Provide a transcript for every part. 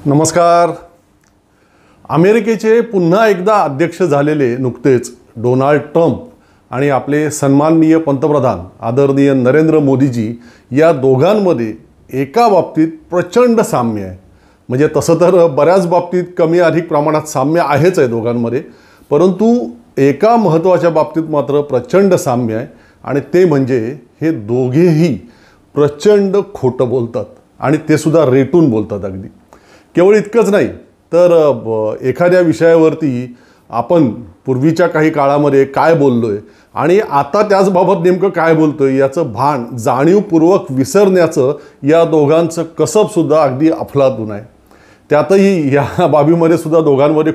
नमस्कार. अमेरिकेचे पुन्हा एकदा अध्यक्ष झालेले नुकतेच डोनाल्ड ट्रम्प आणि आपले सन्माननीय पंतप्रधान आदरणीय नरेंद्र मोदीजी या दोघांमध्ये एका बाबतीत प्रचंड साम्य आहे. म्हणजे तसं तर बऱ्याच बाबतीत कमी अधिक प्रमाणात साम्य आहेच आहे दोघांमध्ये, परंतु एका महत्त्वाच्या बाबतीत मात्र प्रचंड साम्य आहे आणि ते म्हणजे हे दोघेही प्रचंड खोटं बोलतात आणि ते सुद्धा रेटून बोलतात. अगदी केवळ इतकंच नाही तर एखाद्या विषयावरती आपण पूर्वीच्या काही काळामध्ये काय बोललोय आणि आता त्याचबाबत नेमकं काय बोलतोय याचं भान जाणीवपूर्वक विसरण्याचं या दोघांचं कसबसुद्धा अगदी अफलातून आहे. त्यातही या बाबीमध्ये सुद्धा दोघांमध्ये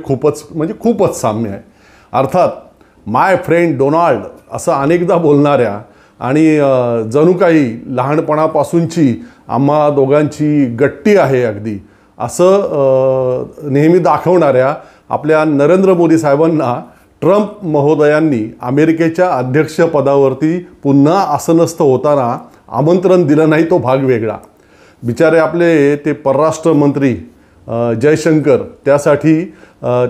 खूपच साम्य आहे. अर्थात माय फ्रेंड डोनाल्ड असं अनेकदा बोलणाऱ्या आणि जणू काही लहानपणापासूनची आम्हा दोघांची गट्टी आहे अगदी असं नेहमी दाखवणाऱ्या आपल्या नरेंद्र मोदी साहेबांना ट्रम्प महोदयांनी अमेरिकेच्या अध्यक्षपदावरती पुन्हा आसनस्थ होताना आमंत्रण दिलं नाही तो भाग वेगळा. बिचारे आपले ते परराष्ट्र मंत्री जयशंकर त्यासाठी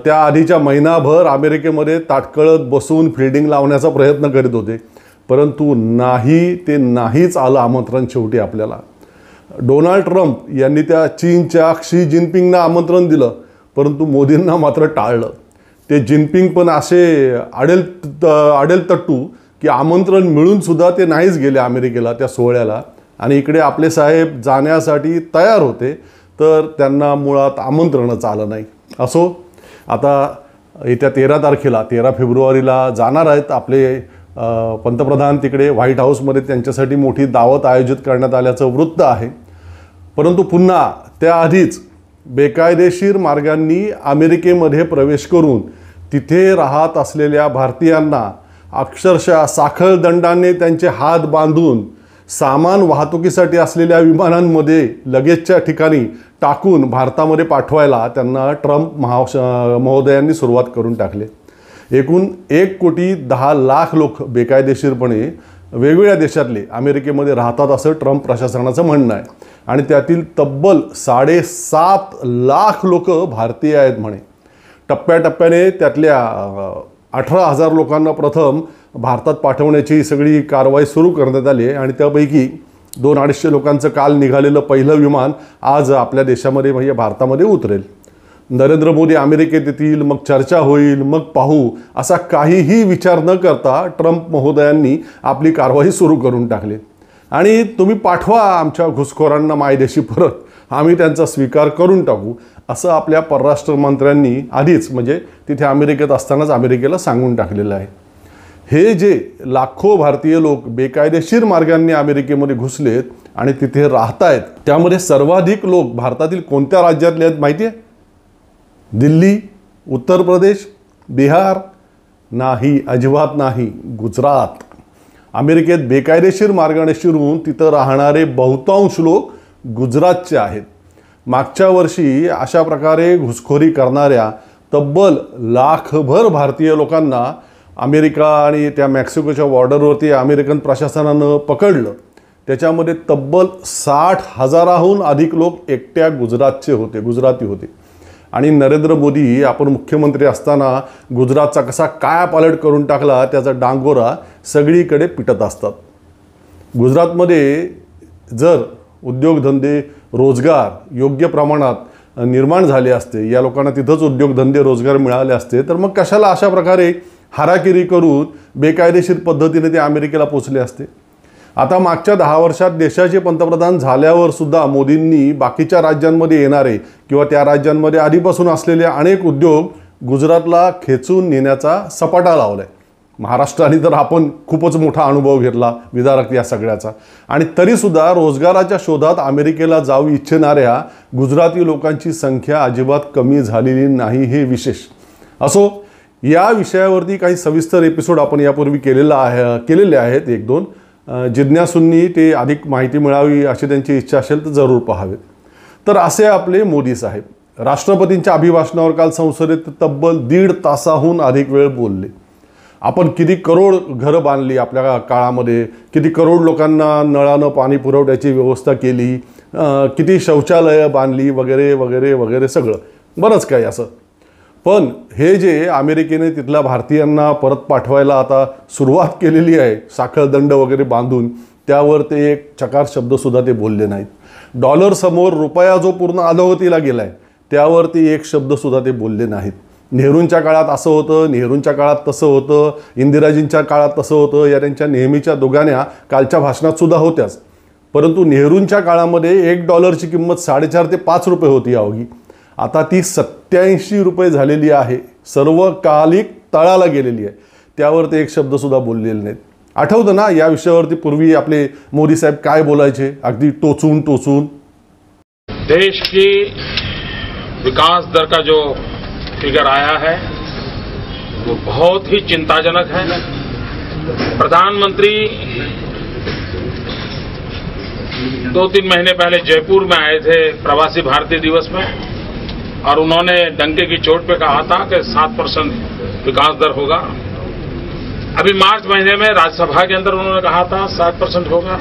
त्या आधीच्या महिनाभर अमेरिकेमध्ये ताटकळत बसून फिल्डिंग लावण्याचा प्रयत्न करीत होते, परंतु ते नाहीच आलं आमंत्रण शेवटी आपल्याला. डोनाल्ड ट्रम्प यांनी त्या चीनच्या क्षी जिनपिंगना आमंत्रण दिलं, परंतु मोदींना मात्र टाळलं. ते जिनपिंग पण असे आडेलतट्टू की आमंत्रण मिळूनसुद्धा ते नाहीच गेले अमेरिकेला त्या सोहळ्याला. आणि इकडे आपले साहेब जाण्यासाठी तयार होते तर त्यांना मुळात आमंत्रणच आलं नाही. असो, आता येत्या 13 फेब्रुवारीला जाणार आहेत आपले पंतप्रधान तिकडे व्हाईट हाऊसमध्ये. त्यांच्यासाठी मोठी दावत आयोजित करण्यात आल्याचं वृत्त आहे. परंतु पुन्हा त्याआधीच बेकायदेशीर मार्गांनी अमेरिकेमध्ये प्रवेश करून तिथे राहत असलेल्या भारतीयांना अक्षरशः साखळदंडाने त्यांचे हात बांधून सामान वाहतुकीसाठी असलेल्या विमानांमध्ये लगेचच्या ठिकाणी टाकून भारतामध्ये पाठवायला त्यांना ट्रम्प महोदयांनी सुरुवात करून टाकले. एकूण 1,10,00,000 लोक बेकायदेशीरपणे वेगवेगळ्या देशातले अमेरिकेमध्ये राहतात असं ट्रम्प प्रशासनाचं म्हणणं आहे आणि त्यातील तब्बल 7.5 लाख लोक भारतीय आहेत म्हणे. टप्प्याटप्प्याने त्यातल्या 18,000 लोकांना प्रथम भारतात पाठवण्याची सगळी कारवाई सुरू करण्यात आली आहे आणि त्यापैकी 200-250 लोकांचं काल निघालेलं पहिलं विमान आज आपल्या देशामध्ये म्हणजे भारतामध्ये उतरेल. नरेंद्र मोदी अमेरिकेत येतील, मग चर्चा होईल, मग पाहू असा काहीही विचार न करता ट्रम्प महोदयांनी आपली कारवाई सुरू करून टाकली. आणि तुम्ही पाठवा आमच्या घुसखोरांना मायदेशी परत, आम्ही त्यांचा स्वीकार करून टाकू असं आपल्या परराष्ट्र मंत्र्यांनी आधीच म्हणजे तिथे अमेरिकेत असतानाच अमेरिकेला सांगून टाकलेलं आहे. हे जे लाखो भारतीय लोक बेकायदेशीर मार्गांनी अमेरिकेमध्ये घुसलेत आणि तिथे राहत आहेत त्यामध्ये सर्वाधिक लोक भारतातील कोणत्या राज्यातले आहेत माहिती आहे? दिल्ली, उत्तर प्रदेश, बिहार नाही, अजिबात नाही, गुजरात. अमेरिकेत बेकायदेशीर मार्गाने शिरून तिथं राहणारे बहुतांश लोक गुजरातचे आहेत. मागच्या वर्षी अशा प्रकारे घुसखोरी करणाऱ्या तब्बल लाखभर भारतीय लोकांना अमेरिका आणि त्या मेक्सिकोच्या बॉर्डरवरती अमेरिकन प्रशासनानं पकडलं. त्याच्यामध्ये तब्बल 60,000हून अधिक लोक एकट्या गुजराती होते. आणि नरेंद्र मोदी आपण मुख्यमंत्री असताना गुजरातचा कसा कायापालट करून टाकला त्याचा डांगोरा सगळीकडे पिटत असतात. गुजरातमध्ये जर उद्योगधंदे रोजगार योग्य प्रमाणात निर्माण झाले असते, या लोकांना तिथंच उद्योगधंदे रोजगार मिळाले असते, तर मग कशाला अशा प्रकारे हाराकिरी करून बेकायदेशीर पद्धतीने ते अमेरिकेला पोचले असते. आता मागच्या 10 वर्षात देशाचे पंतप्रधान झाल्यावर सुद्धा मोदींनी बाकीच्या राज्यांमध्ये येणारे किंवा त्या राज्यांमध्ये आधीपासून असलेले अनेक उद्योग गुजरातला खेचून नेण्याचा सपाटा लावला आहे. महाराष्ट्राने तर आपण खूपच मोठा अनुभव घेतला विदारक या सगळ्याचा. आणि तरीसुद्धा रोजगाराच्या शोधात अमेरिकेला जाऊ इच्छिणाऱ्या गुजराती लोकांची संख्या अजिबात कमी झालेली नाही, हे विशेष. असो, या विषयावरती काही सविस्तर एपिसोड आपण यापूर्वी केलेले आहेत 1-2. जिज्ञासूंनी ते अधिक माहिती मिळावी अशी त्यांची इच्छा असेल तर जरूर पाहावेत. तर असे आपले मोदी साहेब राष्ट्रपतींच्या अभिभाषणावर काल संसदेत तब्बल 1.5 तासाहून अधिक वेळ बोलले. आपण किती करोड घरं बांधली आपल्या काळामध्ये, किती करोड लोकांना नळानं पाणी पुरवठ्याची व्यवस्था केली, किती शौचालयं बांधली वगैरे वगैरे वगैरे सगळं बरंच काही असं. पण हे जे अमेरिकेने तिथल्या भारतीयांना परत पाठवायला आता सुरुवात केलेली आहे साखळदंड वगैरे बांधून, त्यावर ते एक चकार शब्दसुद्धा ते बोलले नाहीत. डॉलरसमोर रुपया जो पूर्ण अधोगतीला गेला आहे त्यावर ते एक शब्दसुद्धा ते बोलले नाहीत. नेहरूंच्या काळात असं होतं, नेहरूंच्या काळात तसं होतं, इंदिराजींच्या काळात तसं होतं, या त्यांच्या नेहमीच्या दोघांना कालच्या भाषणातसुद्धा होत्याच. परंतु नेहरूंच्या काळामध्ये $1 किंमत 4.5 ते 5 रुपये होती अवघी. आता ती 87 रुपये झालेली आहे, सर्वकालिक तळाला गेलेली आहे. त्यावर ते एक शब्दसुद्धा बोललेले नाहीत. आठवतं ना या विषयावरती पूर्वी आपले मोदी साहेब काय बोलायचे, अगदी टोचून टोचून. देश की विकास दर का जो फिगर आया है वो बहुत ही चिंताजनक है. प्रधानमंत्री 2-3 महीने पहले जयपुर में आए थे प्रवासी भारतीय दिवस में, और उन्होंने डंके की चोट पे कहा था कि 7% विकास दर होगा. अभी मार्च महीने में राज्यसभा के अंदर उन्होंने कहा था 7% होगा.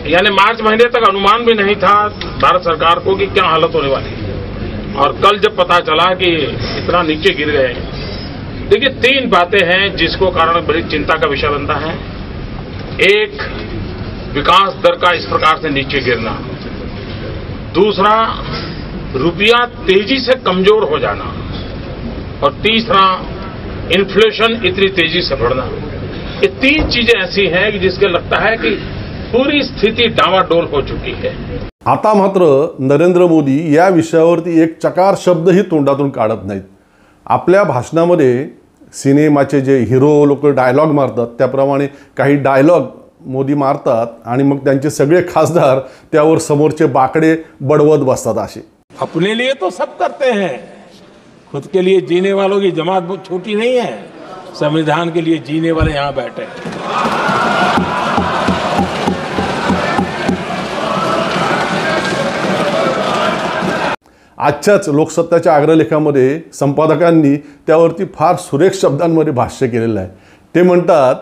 यानी मार्च महीने तक अनुमान भी नहीं था भारत सरकार को कि क्या हालत होने वाली है. और कल जब पता चला कि इतना नीचे गिर गए, देखिए 3 बातें हैं जिसको कारण बड़ी चिंता का विषय बनता है. एक, विकास दर का इस प्रकार से नीचे गिरना. दूसरा, रुपया तेजी से कमजोर हो जाना. और तीसरा, इन्फ्लेशन इतनी तेजी से बढ़ना. ये 3 चीजें ऐसी हैं कि जिसके लगता है कि पूरी स्थिति डावाडोल हो चुकी है. आता मात्र नरेंद्र मोदी या विषयावरती एक चकार शब्दही तोंडातून काढत नाहीत. आपल्या भाषणामध्ये सिनेमाचे जे हिरो लोक डायलॉग मारतात त्याप्रमाणे काही डायलॉग मोदी मारतात आणि मग त्यांचे सगळे खासदार त्यावर समोरचे बाकडे बडवत बसतात. असे अपने लिए तो सब करते हैं, खुद के लिए जीने वालों की जमात बहुत छोटी नहीं है. संविधान के लिए जीने वाले यहाँ बैठे हैं. आजच्याच लोकसत्ताच्या अग्रलेखामध्ये संपादकांनी त्यावरती फार सुरेख शब्दांमध्ये भाष्य केलेलं आहे. ते म्हणतात,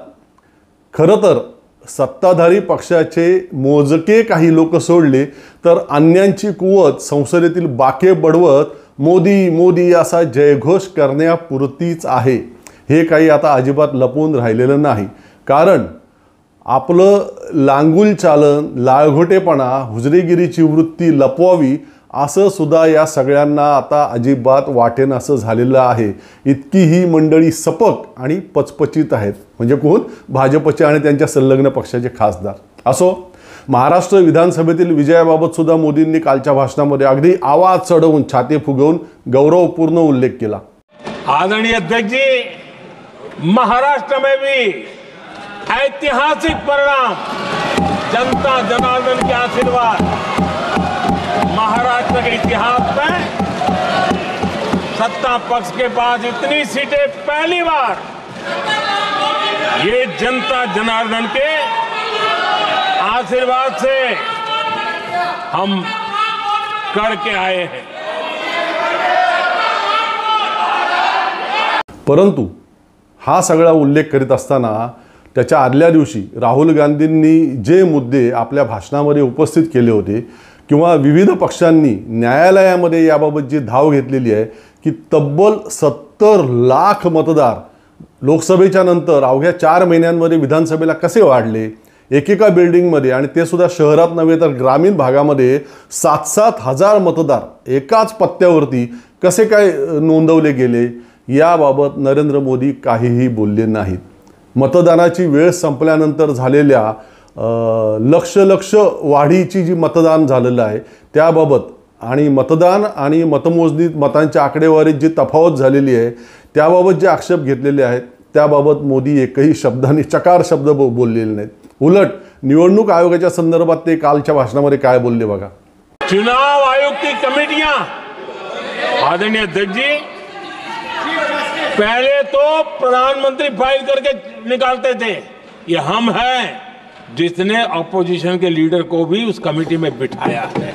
खरं तर सत्ताधारी पक्षाचे मोजके काही लोक सोडले तर अन्यांची कुवत संसदेतील बाके बडवत मोदी मोदी असा जयघोष करण्यापुरतीच आहे. हे काही आता अजिबात लपून राहिलेलं नाही. कारण आपलं लांगुल चालन, लाळघोटेपणा, हुजरेगिरीची वृत्ती लपवावी असं सुद्धा या सगळ्यांना आता अजिबात वाटेन असं झालेलं आहे. इतकी ही मंडळी सपक आणि पचपचित आहेत. म्हणजे कोण? भाजपचे आणि त्यांच्या संलग्न पक्षाचे खासदार. असो, महाराष्ट्र विधानसभेतील विजयाबाबत सुद्धा मोदींनी कालच्या भाषणामध्ये अगदी आवाज चढवून, छाती फुगवून गौरवपूर्ण उल्लेख केला. आदरणीय अध्यक्ष जी, महाराष्ट्र में भी ऐतिहासिक परिणाम, जनता जनार्दन के आशीर्वाद. महाराष्ट्र के इतिहास में सत्ता पक्ष के पास इतनी सीटें पहली बार ये जनता जनार्दन के आशीर्वाद से हम करके आए हैं. परंतु हा सगळा उल्लेख करीत असताना त्याच्या आदल्या दिवशी राहुल गांधींनी जे मुद्दे आपल्या भाषणामध्ये उपस्थित केले होते किंवा विविध पक्षांनी न्यायालयामध्ये याबाबत जी धाव घेतलेली आहे की तब्बल 70 लाख मतदार लोकसभेच्या नंतर अवघ्या 4 महिन्यांमध्ये विधानसभेला कसे वाढले, एकेका बिल्डिंगमध्ये, आणि ते सुद्धा शहरात नव्हे तर ग्रामीण भागामध्ये 7-7 हजार मतदार एकाच पत्त्यावरती कसे काय नोंदवले गेले, याबाबत नरेंद्र मोदी काहीही बोलले नाहीत. मतदानाची वेळ संपल्यानंतर झालेल्या लक्ष वाढीची जी मतदान झालेलं आहे त्याबाबत आणि मतदान आणि मतमोजणीत मतांच्या आकडेवारीत जी तफावत झालेली आहे त्याबाबत जे आक्षेप घेतलेले आहेत त्याबाबत मोदी एकही शब्दाने चकार शब्द बोललेले नाहीत. उलट निवडणूक आयोगाच्या संदर्भात ते कालच्या भाषणामध्ये काय बोलले बघा. चुनाव आयोग की कमेटियां, आदरणीय अध्यक्ष जी, पहले तो प्रधानमंत्री फाइल करके निकालते थे. ये हम हैं जिसने ऑपोजिशन के लीडर को भी उस कमेटी में बिठाया है.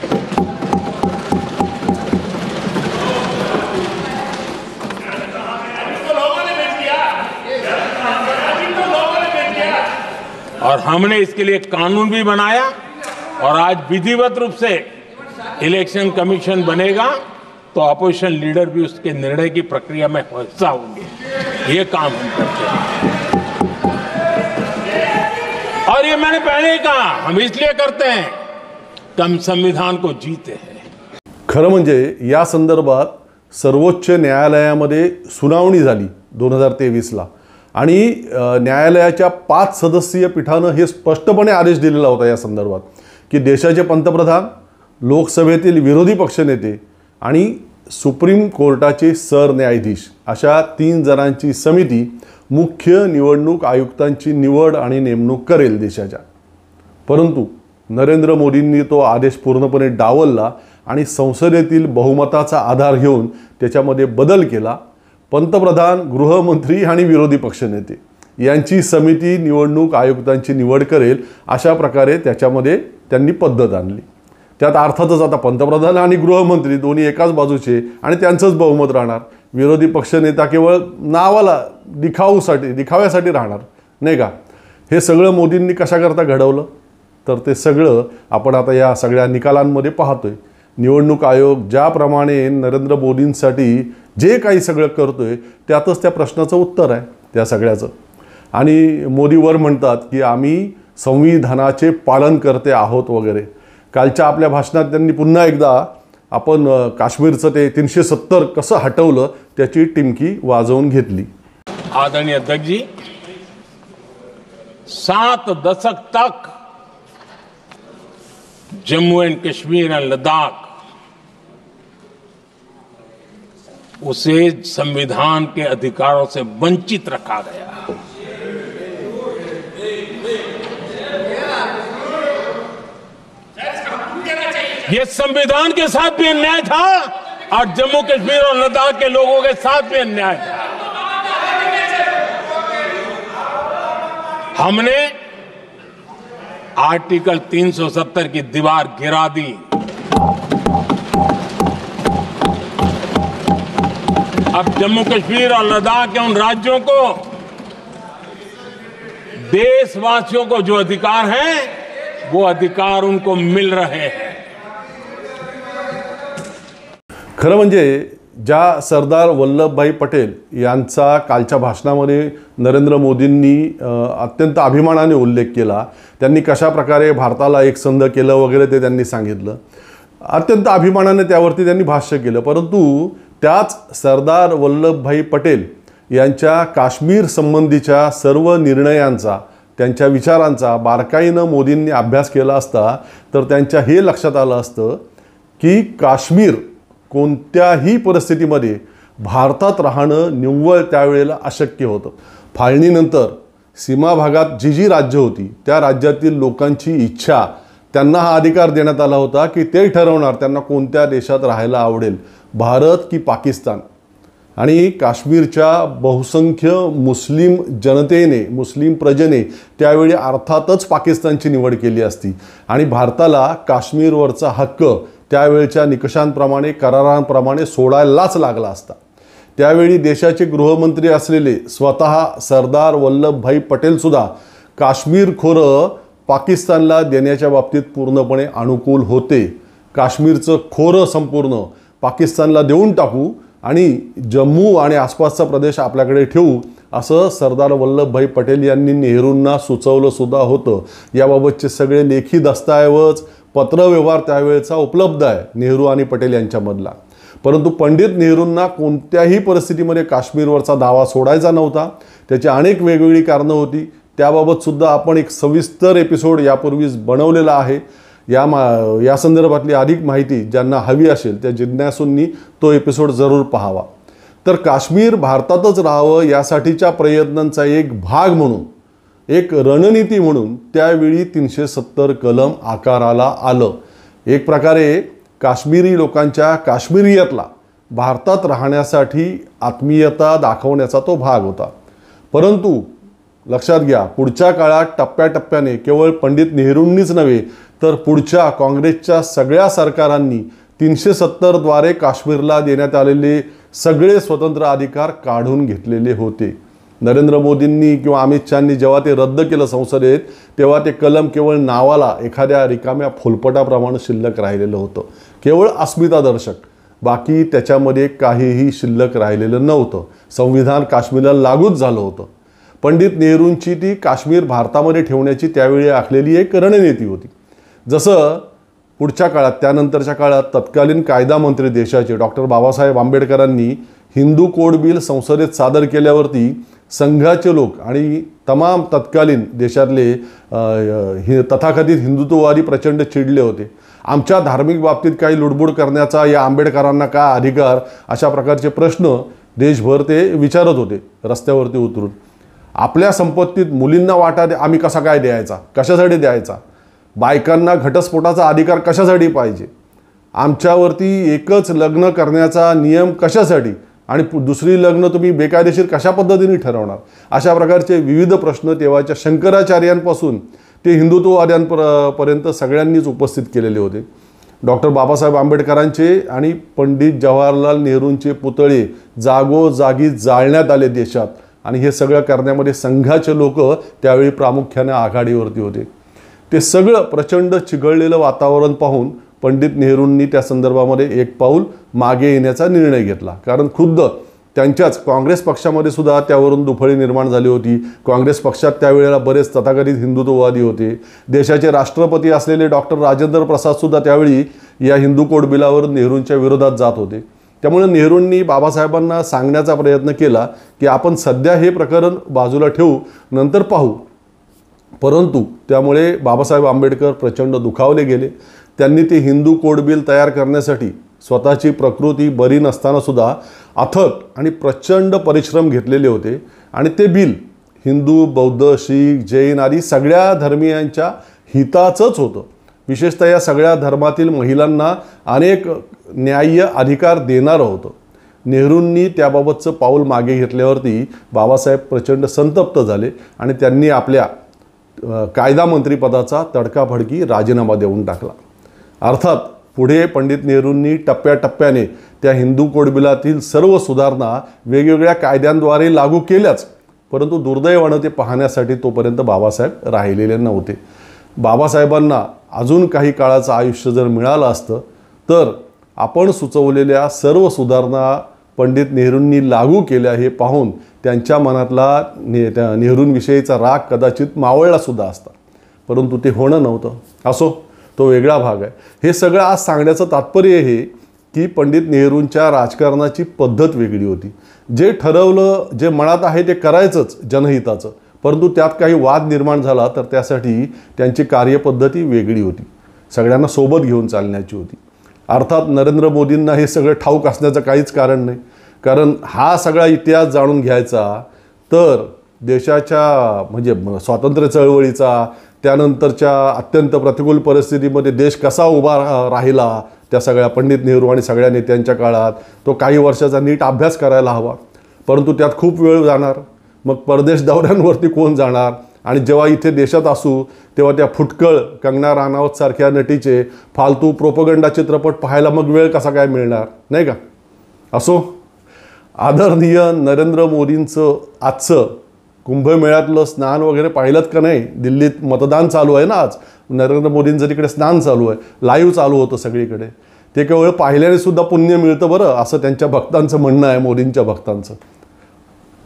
और हमने इसके लिए कानून भी बनाया और आज विधिवत रूप से इलेक्शन कमीशन बनेगा तो अपोजिशन लीडर भी उसके निर्णय की प्रक्रिया में हिस्सा होंगे। ये काम हम करते हैं और ये मैंने पहले ही कहा, हम इसलिए करते हैं कि हम संविधान को जीते हैं। खरं म्हणजे या संदर्भात सर्वोच्च न्यायालयामध्ये सुनावणी झाली 2023ला आणि न्यायालयाच्या 5 सदस्यीय पीठानं हे स्पष्टपणे आदेश दिलेला होता या संदर्भात की देशाचे पंतप्रधान, लोकसभेतील विरोधी पक्षनेते आणि सुप्रीम कोर्टाचे सरन्यायाधीश अशा 3 जणांची समिती मुख्य निवडणूक आयुक्तांची निवड आणि नेमणूक करेल देशाच्या। परंतु नरेंद्र मोदींनी तो आदेश पूर्णपणे डावलला आणि संसदेतील बहुमताचा आधार घेऊन त्याच्यामध्ये बदल केला। पंतप्रधान, गृहमंत्री आणि विरोधी पक्षनेते यांची समिती निवडणूक आयुक्तांची निवड करेल अशा प्रकारे त्याच्यामध्ये त्यांनी पद्धत आणली। त्यात अर्थातच आता पंतप्रधान आणि गृहमंत्री दोन्ही एकाच बाजूचे आणि त्यांचंच बहुमत राहणार। विरोधी पक्षनेता केवळ नावाला दिखाव्यासाठी राहणार नाही का। हे सगळं मोदींनी कशाकरता घडवलं तर ते सगळं आपण आता या सगळ्या निकालांमध्ये पाहतोय। निवडणूक आयोग ज्याप्रमाणे नरेंद्र मोदींसाठी जे काही सगळं करतोय त्यातच त्या प्रश्नाचं उत्तर आहे त्या सगळ्याचं। आणि मोदीवर म्हणतात की आम्ही संविधानाचे पालन करते आहोत वगैरे। कालच्या आपल्या भाषणात त्यांनी पुन्हा एकदा आपण काश्मीरचं ते 370 कसं हटवलं त्याची टिमकी वाजवून घेतली। आदरणीय अध्यक्ष जी, 7 दशक तक जम्मू एंड कश्मीर और लद्दाख उसे संविधान के अधिकारों से वंचित रखा गया। ये संविधान के साथ भी अन्याय था और जम्मू कश्मीर और लद्दाख के लोगों के साथ भी अन्याय था। हमने आर्टिकल 370 की दीवार गिरा दी। अब जम्मू कश्मीर और लद्दाख के उन राज्यों को, देशवासियों को जो अधिकार हैं वो अधिकार उनको मिल रहे हैं। खरं म्हणजे ज्या सरदार वल्लभभाई पटेल यांचा कालच्या भाषणामध्ये नरेंद्र मोदींनी अत्यंत अभिमानाने उल्लेख केला। त्यांनी कशा प्रकारे भारताला एकसंध केलं वगैरे ते त्यांनी सांगितलं। अत्यंत अभिमानाने त्यावरती त्यांनी भाष्य केलं। परंतु त्याच सरदार वल्लभभाई पटेल यांच्या काश्मीर संबंधीच्या सर्व निर्णयांचा, त्यांच्या विचारांचा बारकाईनं मोदींनी अभ्यास केला असता तर त्यांच्या हे लक्षात आलं असतं की काश्मीर कोणत्याही परिस्थितीमध्ये भारतात राहणं निव्वळ त्यावेळेला अशक्य होतं। फाळणीनंतर सीमा भागात जी राज्य होती त्या राज्यातील लोकांची इच्छा, त्यांना हा अधिकार देण्यात आला होता की ते ठरवणार त्यांना कोणत्या देशात राहायला आवडेल, भारत की पाकिस्तान। आणि काश्मीरच्या बहुसंख्य मुस्लिम जनतेने, मुस्लिम प्रजेने त्यावेळी अर्थातच पाकिस्तानची निवड केली असती आणि भारताला काश्मीरवरचा हक्क त्यावेळच्या निकषांप्रमाणे, करारांप्रमाणे सोडायलाच लागला असता। त्यावेळी देशाचे गृहमंत्री असलेले स्वतः सरदार वल्लभभाई पटेल सुद्धा काश्मीर खोरं पाकिस्तानला देण्याच्या बाबतीत पूर्णपणे अनुकूल होते। काश्मीरचं खोरं संपूर्ण पाकिस्तानला देऊन टाकू आणि जम्मू आणि आसपासचा प्रदेश आपल्याकडे ठेवू असं सरदार वल्लभभाई पटेल यांनी नेहरूंना सुचवलं सुद्धा होतं। याबाबतचे सगळे लेखी दस्तऐवज, पत्रव्यवहार त्यावेळेचा उपलब्ध आहे नेहरू आणि पटेल यांच्यामधला। परंतु पंडित नेहरूंना कोणत्याही परिस्थितीमध्ये काश्मीरवरचा दावा सोडायचा नव्हता। त्याची अनेक वेगवेगळी कारणं होती। त्याबाबत सुद्धा आपण एक सविस्तर एपिसोड यापूर्वीच बनवलेला आहे। या संदर्भातली अधिक माहिती ज्यांना हवी असेल त्या जिज्ञासूंनी तो एपिसोड जरूर पाहावा। तर काश्मीर भारतातच राहावं यासाठीच्या प्रयत्नांचा एक भाग म्हणून, एक रणनीती म्हणून त्यावेळी 370 कलम आकाराला आलं। एक प्रकारे काश्मीरी लोकांच्या काश्मीरियतला भारतात राहण्यासाठी आत्मीयता दाखवण्याचा तो भाग होता। परंतु लक्षात घ्या, पुढच्या काळात टप्प्याटप्प्याने केवळ पंडित नेहरूंनीच नव्हे तर पुढच्या काँग्रेसच्या सगळ्या सरकारांनी 370 द्वारे काश्मीरला देण्यात आलेले सगळे स्वतंत्र अधिकार काढून घेतलेले होते। नरेंद्र मोदींनी किंवा अमित शहांनी जेव्हा ते रद्द केलं संसदेत, तेव्हा ते कलम केवळ नावाला एखाद्या रिकाम्या फुलपटाप्रमाणे शिल्लक राहिलेलं होतं, केवळ अस्मितादर्शक. बाकी त्याच्यामध्ये काहीही शिल्लक राहिलेलं नव्हतं. संविधान काश्मीरला लागूच झालं होतं. पंडित नेहरूंची ती काश्मीर भारतामध्ये ठेवण्याची त्यावेळी आखलेली एक रणनीती होती. जसं पुढच्या काळात, त्यानंतरच्या काळात तत्कालीन कायदा मंत्री देशाचे डॉक्टर बाबासाहेब आंबेडकरांनी हिंदू कोड बिल संसदेत सादर केल्यावरती संघाचे लोक आणि तमाम तत्कालीन देशातले तथाकथित हिंदुत्ववादी प्रचंड चिडले होते. आमच्या धार्मिक बाबतीत काही लुडबुड करण्याचा या आंबेडकरांना काय अधिकार, अशा प्रकारचे प्रश्न देशभर ते विचारत होते रस्त्यावरती उतरून. आपल्या संपत्तीत मुलींना वाटा आम्ही कसा काय द्यायचा, कशासाठी द्यायचा, बायकांना घटस्फोटाचा अधिकार कशासाठी पाहिजे, आमच्यावरती एकच लग्न करण्याचा नियम कशासाठी, आणि दुसरी लग्न तुम्ही बेकायदेशीर कशा पद्धतीने ठरवणार, अशा प्रकारचे विविध प्रश्न तेव्हाच्या शंकराचार्यांपासून ते हिंदुत्ववाद्यांपर्यंत सगळ्यांनीच उपस्थित केलेले होते. डॉक्टर बाबासाहेब आंबेडकरांचे आणि पंडित जवाहरलाल नेहरूंचे पुतळे जागोजागी जाळण्यात आले देशात, आणि हे सगळं करण्यामध्ये संघाचे लोक त्यावेळी प्रामुख्याने आघाडीवरती होते. ते सगळं प्रचंड चिघळलेलं वातावरण पाहून पंडित नेहरूंनी त्या संदर्भामध्ये एक पाऊल मागे येण्याचा निर्णय घेतला. कारण खुद्द त्यांच्याच काँग्रेस पक्षामध्ये सुद्धा त्यावरून दुफळी निर्माण झाली होती. काँग्रेस पक्षात त्यावेळेला बरेच तथाकथित हिंदुत्ववादी होते. देशाचे राष्ट्रपती असलेले डॉक्टर राजेंद्र प्रसाद सुद्धा त्यावेळी या हिंदू कोड बिलावर नेहरूंच्या विरोधात जात होते. त्यामुळे नेहरूंनी बाबासाहेबांना सांगण्याचा प्रयत्न केला की आपण सध्या हे प्रकरण बाजूला ठेवू, नंतर पाहू. परंतु त्यामुळे बाबासाहेब आंबेडकर प्रचंड दुखावले गेले. त्यांनी ते हिंदू कोड बिल तयार करण्यासाठी स्वतःची प्रकृती बरी नसताना सुद्धा अथक आणि प्रचंड परिश्रम घेतलेले होते. आणि ते बिल हिंदू, बौद्ध, शीख, जैन आदी सगळ्या धर्मियांच्या हिताचंच होतं. विशेषतः या सगळ्या धर्मातील महिलांना अनेक न्याय्य अधिकार देणारं होतं. नेहरूंनी त्याबाबतचं पाऊल मागे घेतल्यावरती बाबासाहेब प्रचंड संतप्त झाले आणि त्यांनी आपल्या कायदा मंत्रीपदाचा तडकाफडकी राजीनामा देऊन टाकला. अर्थात पुढे पंडित नेहरूंनी टप्प्याटप्प्याने त्या हिंदू कोड बिलातील सर्व सुधारणा वेगवेगळ्या कायद्यांद्वारे लागू केल्याच, परंतु दुर्दैवानं ते पाहण्यासाठी तोपर्यंत बाबासाहेब राहिलेले नव्हते. बाबासाहेबांना अजून काही काळाचं आयुष्य जर मिळालं असतं तर आपण सुचवलेल्या सर्व सुधारणा पंडित नेहरूंनी लागू केल्या हे पाहून त्यांच्या मनातला नेहरूंविषयीचा राग कदाचित मावळलासुद्धा असता, परंतु ते होणं नव्हतं. असो, तो वेगळा भाग आहे. हे सगळं आज सांगण्याचं तात्पर्य हे की पंडित नेहरूंच्या राजकारणाची पद्धत वेगळी होती. जे ठरवलं, जे मनात आहे ते करायचंच जनहिताचं, परंतु त्यात काही वाद निर्माण झाला तर त्यासाठी त्यांची कार्यपद्धती वेगळी होती, सगळ्यांना सोबत घेऊन चालण्याची होती. अर्थात नरेंद्र मोदींना हे सगळं ठाऊक असण्याचं काहीच कारण नाही, कारण हा सगळा इतिहास जाणून घ्यायचा तर देशाच्या म्हणजे स्वातंत्र्य चळवळीचा, त्यानंतरच्या अत्यंत प्रतिकूल परिस्थितीमध्ये देश कसा उभा राहिला त्या सगळ्या पंडित नेहरू आणि सगळ्या नेत्यांच्या काळात, तो काही वर्षाचा नीट अभ्यास करायला हवा. परंतु त्यात खूप वेळ जाणार. मग परदेश दौऱ्यांवरती कोण जाणार, आणि जेव्हा इथे देशात असू तेव्हा त्या फुटकळ कंगना राणावत सारख्या नटीचे फालतू प्रोपगंडा चित्रपट पाहायला मग वेळ कसा काय मिळणार, नाही का. असो, आदरणीय नरेंद्र मोदींचं आजचं कुंभमेळ्यातलं स्नान वगैरे पाहिलं का नाही. दिल्लीत मतदान चालू आहे ना आज, नरेंद्र मोदींचं तिकडे स्नान चालू आहे, लाईव्ह चालू होतं सगळीकडे. ते केवळ पाहिल्याने सुद्धा पुण्य मिळतं बरं, असं त्यांच्या भक्तांचं म्हणणं आहे, मोदींच्या भक्तांचं.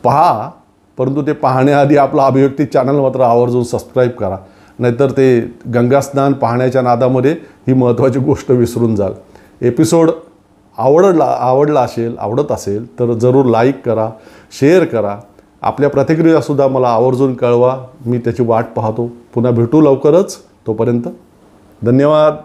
पहा, परंतु ते पाहण्याआधी आपला अभिव्यक्ती चॅनल मात्र आवर्जून सबस्क्राईब करा, नाहीतर ते गंगा स्नान पाहण्याच्या नादामध्ये ही महत्त्वाची गोष्ट विसरून जाल. एपिसोड आवडला आवडत असेल तर जरूर लाईक करा, शेअर करा. आपल्या प्रतिक्रियासुद्धा मला आवर्जून कळवा, मी त्याची वाट पाहतो. पुन्हा भेटू लवकरच. तोपर्यंत धन्यवाद.